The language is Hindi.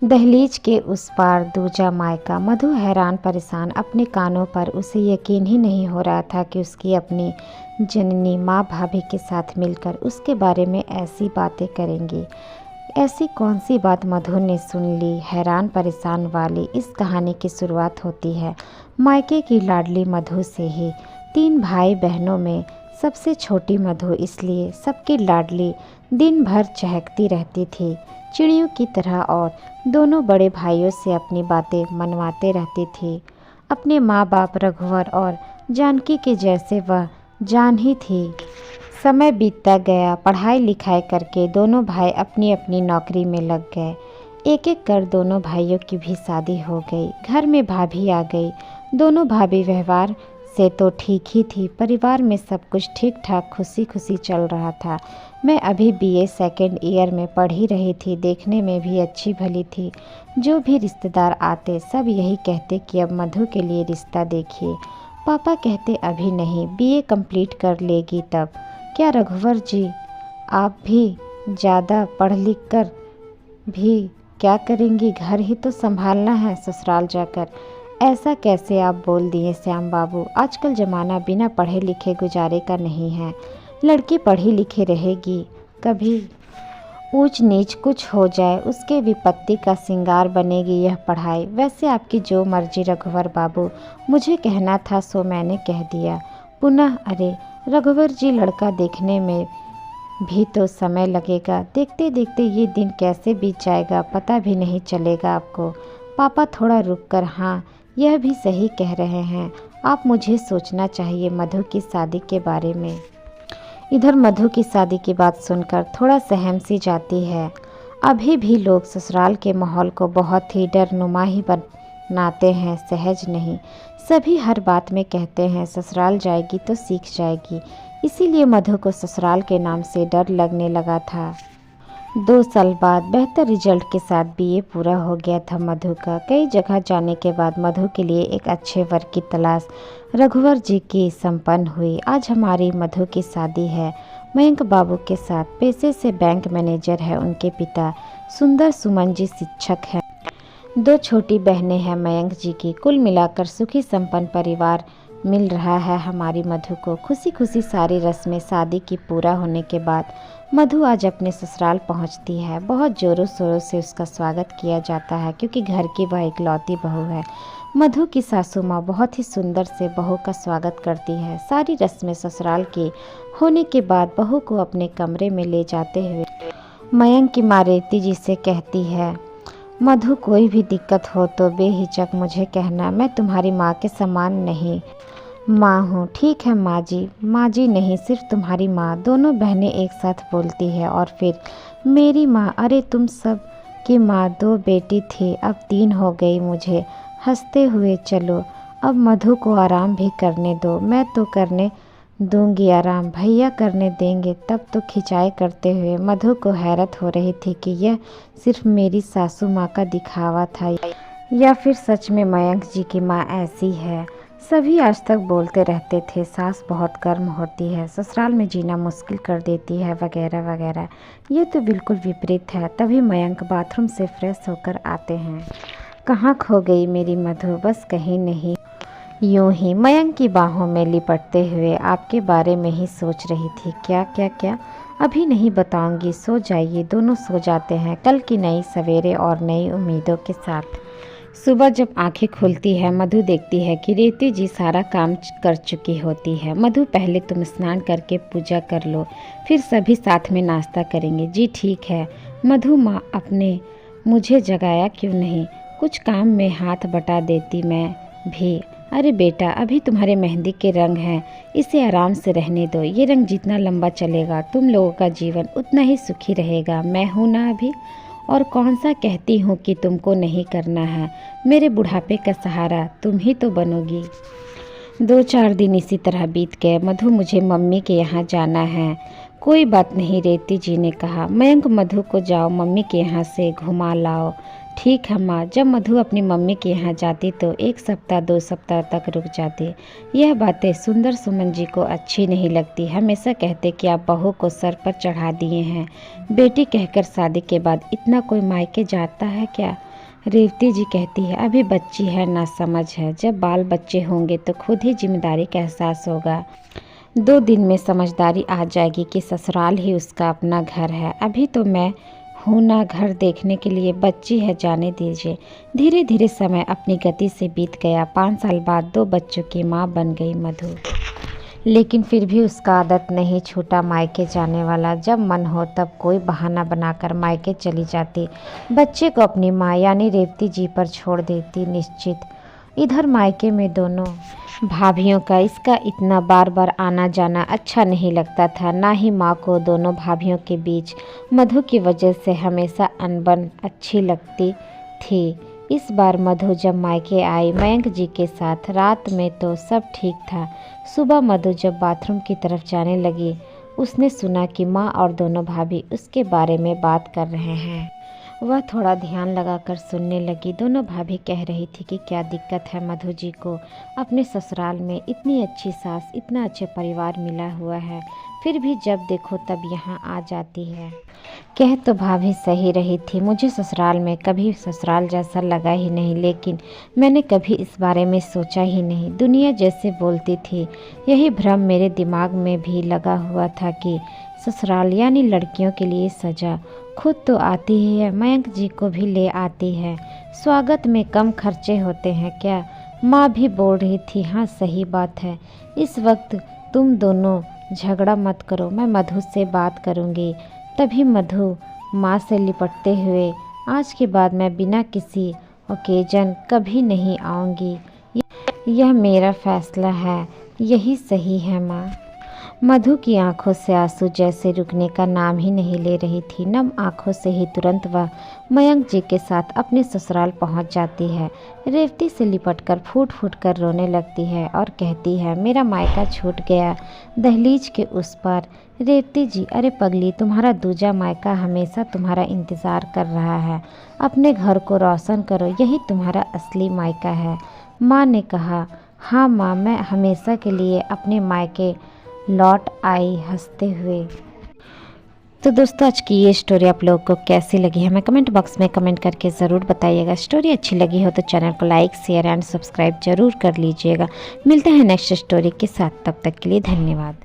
दहलीज के उस पार दूजा मायका। मधु हैरान परेशान अपने कानों पर। उसे यकीन ही नहीं हो रहा था कि उसकी अपनी जननी माँ भाभी के साथ मिलकर उसके बारे में ऐसी बातें करेंगी। ऐसी कौन सी बात मधु ने सुन ली। हैरान परेशान वाली इस कहानी की शुरुआत होती है मायके की लाडली मधु से ही। 3 भाई बहनों में सबसे छोटी मधु, इसलिए सबकी लाडली दिन भर चहकती रहती थी चिड़ियों की तरह और दोनों बड़े भाइयों से अपनी बातें मनवाते रहती थी। अपने माँ बाप रघुवर और जानकी के जैसे वह जान ही थी। समय बीतता गया, पढ़ाई लिखाई करके दोनों भाई अपनी अपनी नौकरी में लग गए। एक एक कर दोनों भाइयों की भी शादी हो गई। घर में भाभी आ गई। दोनों भाभी व्यवहार से तो ठीक ही थी। परिवार में सब कुछ ठीक ठाक खुशी खुशी चल रहा था। मैं अभी बीए सेकेंड ईयर में पढ़ ही रही थी। देखने में भी अच्छी भली थी। जो भी रिश्तेदार आते सब यही कहते कि अब मधु के लिए रिश्ता देखिए। पापा कहते अभी नहीं, बीए कंप्लीट कर लेगी तब। क्या रघुवर जी, आप भी ज़्यादा पढ़ लिख कर भी क्या करेंगी? घर ही तो संभालना है ससुराल जाकर। ऐसा कैसे आप बोल दिए श्याम बाबू? आजकल ज़माना बिना पढ़े लिखे गुजारे का नहीं है। लड़की पढ़ी लिखी रहेगी, कभी ऊंच नीच कुछ हो जाए उसके विपत्ति का सिंगार बनेगी यह पढ़ाई। वैसे आपकी जो मर्जी रघुवर बाबू, मुझे कहना था सो मैंने कह दिया। पुनः अरे रघुवर जी, लड़का देखने में भी तो समय लगेगा। देखते देखते ये दिन कैसे बीत जाएगा पता भी नहीं चलेगा आपको। पापा थोड़ा रुक कर, हाँ यह भी सही कह रहे हैं आप, मुझे सोचना चाहिए मधु की शादी के बारे में। इधर मधु की शादी की बात सुनकर थोड़ा सहम सी जाती है। अभी भी लोग ससुराल के माहौल को बहुत ही डरनुमा ही बनाते हैं, सहज नहीं। सभी हर बात में कहते हैं ससुराल जाएगी तो सीख जाएगी। इसीलिए मधु को ससुराल के नाम से डर लगने लगा था। 2 साल बाद बेहतर रिजल्ट के साथ बीए पूरा हो गया था मधु का। कई जगह जाने के बाद मधु के लिए एक अच्छे वर की तलाश रघुवर जी की संपन्न हुई। आज हमारी मधु की शादी है मयंक बाबू के साथ। पेशे से बैंक मैनेजर है उनके पिता। सुंदर सुमन जी शिक्षक हैं। 2 छोटी बहनें हैं मयंक जी की। कुल मिलाकर सुखी संपन्न परिवार मिल रहा है हमारी मधु को। खुशी खुशी सारी रस्में शादी की पूरा होने के बाद मधु आज अपने ससुराल पहुंचती है। बहुत जोरों शोरों से उसका स्वागत किया जाता है क्योंकि घर की वह इकलौती बहू है। मधु की सासू माँ बहुत ही सुंदर से बहू का स्वागत करती है। सारी रस्में ससुराल की होने के बाद बहू को अपने कमरे में ले जाते हुए मयंक की माँ रेती जी से कहती है, मधु कोई भी दिक्कत हो तो बेहिचक मुझे कहना, मैं तुम्हारी माँ के समान नहीं माँ हूँ। ठीक है माँ जी। माँ जी नहीं, सिर्फ तुम्हारी माँ। दोनों बहनें एक साथ बोलती है। और फिर मेरी माँ, अरे तुम सब की माँ 2 बेटी थी, अब 3 हो गई मुझे। हंसते हुए चलो, अब मधु को आराम भी करने दो। मैं तो करने दूंगी आराम, भैया करने देंगे तब तो। खिंचाई करते हुए मधु को हैरत हो रही थी कि यह सिर्फ मेरी सासू माँ का दिखावा था या फिर सच में मयंक जी की माँ ऐसी है। सभी आज तक बोलते रहते थे सास बहुत गर्म होती है, ससुराल में जीना मुश्किल कर देती है, वगैरह वगैरह। ये तो बिल्कुल विपरीत है। तभी मयंक बाथरूम से फ्रेश होकर आते हैं। कहाँ खो गई मेरी मधु? बस कहीं नहीं, यूं ही मयंक की बाहों में लिपटते हुए आपके बारे में ही सोच रही थी। क्या क्या क्या? अभी नहीं बताऊंगी, सो जाइए। दोनों सो जाते हैं। कल की नई सवेरे और नई उम्मीदों के साथ सुबह जब आंखें खुलती है मधु देखती है कि रेती जी सारा काम कर चुकी होती है। मधु, पहले तुम स्नान करके पूजा कर लो, फिर सभी साथ में नाश्ता करेंगे। जी ठीक है। मधु माँ, अपने मुझे जगाया क्यों नहीं? कुछ काम में हाथ बटा देती मैं भी। अरे बेटा, अभी तुम्हारे मेहंदी के रंग हैं, इसे आराम से रहने दो। ये रंग जितना लंबा चलेगा तुम लोगों का जीवन उतना ही सुखी रहेगा। मैं हूँ ना अभी, और कौन सा कहती हूँ कि तुमको नहीं करना है। मेरे बुढ़ापे का सहारा तुम ही तो बनोगी। 2-4 दिन इसी तरह बीत गए। मधु, मुझे मम्मी के यहाँ जाना है। कोई बात नहीं, रेती जी ने कहा। मयंक, मधु को जाओ मम्मी के यहाँ से घुमा लाओ। ठीक है माँ। जब मधु अपनी मम्मी के यहाँ जाती तो 1 सप्ताह 2 सप्ताह तक रुक जाती। यह बातें सुंदर सुमन जी को अच्छी नहीं लगती। हमेशा कहते कि आप बहू को सर पर चढ़ा दिए हैं। बेटी कहकर शादी के बाद इतना कोई मायके जाता है क्या? रेवती जी कहती है, अभी बच्ची है, ना समझ है, जब बाल बच्चे होंगे तो खुद ही जिम्मेदारी का एहसास होगा। 2 दिन में समझदारी आ जाएगी कि ससुराल ही उसका अपना घर है। अभी तो मैं हूँ ना घर देखने के लिए, बच्ची है, जाने दीजिए। धीरे धीरे समय अपनी गति से बीत गया। 5 साल बाद 2 बच्चों की माँ बन गई मधु। लेकिन फिर भी उसका आदत नहीं छूटा मायके जाने वाला। जब मन हो तब कोई बहाना बनाकर मायके चली जाती, बच्चे को अपनी माँ यानी रेवती जी पर छोड़ देती निश्चित। इधर मायके में दोनों भाभियों का इसका इतना बार बार आना जाना अच्छा नहीं लगता था, ना ही माँ को दोनों भाभियों के बीच मधु की वजह से हमेशा अनबन अच्छी लगती थी। इस बार मधु जब मायके आई मयंक जी के साथ, रात में तो सब ठीक था। सुबह मधु जब बाथरूम की तरफ जाने लगी, उसने सुना कि माँ और दोनों भाभी उसके बारे में बात कर रहे हैं। वह थोड़ा ध्यान लगाकर सुनने लगी। दोनों भाभी कह रही थी कि क्या दिक्कत है मधु जी को, अपने ससुराल में इतनी अच्छी सास, इतना अच्छे परिवार मिला हुआ है, फिर भी जब देखो तब यहाँ आ जाती है। कह तो भाभी सही रही थी, मुझे ससुराल में कभी ससुराल जैसा लगा ही नहीं, लेकिन मैंने कभी इस बारे में सोचा ही नहीं। दुनिया जैसे बोलती थी, यही भ्रम मेरे दिमाग में भी लगा हुआ था कि ससुराल यानी लड़कियों के लिए सजा। खुद तो आती ही है, मयंक जी को भी ले आती है। स्वागत में कम खर्चे होते हैं क्या? माँ भी बोल रही थी। हाँ सही बात है। इस वक्त तुम दोनों झगड़ा मत करो, मैं मधु से बात करूँगी। तभी मधु माँ से लिपटते हुए, आज के बाद मैं बिना किसी ओकेजन कभी नहीं आऊँगी, यह मेरा फैसला है, यही सही है माँ। मधु की आंखों से आंसू जैसे रुकने का नाम ही नहीं ले रही थी। नम आंखों से ही तुरंत वह मयंक जी के साथ अपने ससुराल पहुंच जाती है। रेवती से लिपटकर फूट फूट कर रोने लगती है और कहती है, मेरा मायका छूट गया दहलीज के उस पार। रेवती जी, अरे पगली, तुम्हारा दूजा मायका हमेशा तुम्हारा इंतज़ार कर रहा है। अपने घर को रोशन करो, यही तुम्हारा असली मायका है। माँ ने कहा। हाँ माँ, मैं हमेशा के लिए अपने मायके लौट आई हंसते हुए। तो दोस्तों, आज की ये स्टोरी आप लोगों को कैसी लगी हमें कमेंट बॉक्स में कमेंट करके ज़रूर बताइएगा। स्टोरी अच्छी लगी हो तो चैनल को लाइक, शेयर एंड सब्सक्राइब जरूर कर लीजिएगा। मिलते हैं नेक्स्ट स्टोरी के साथ, तब तक के लिए धन्यवाद।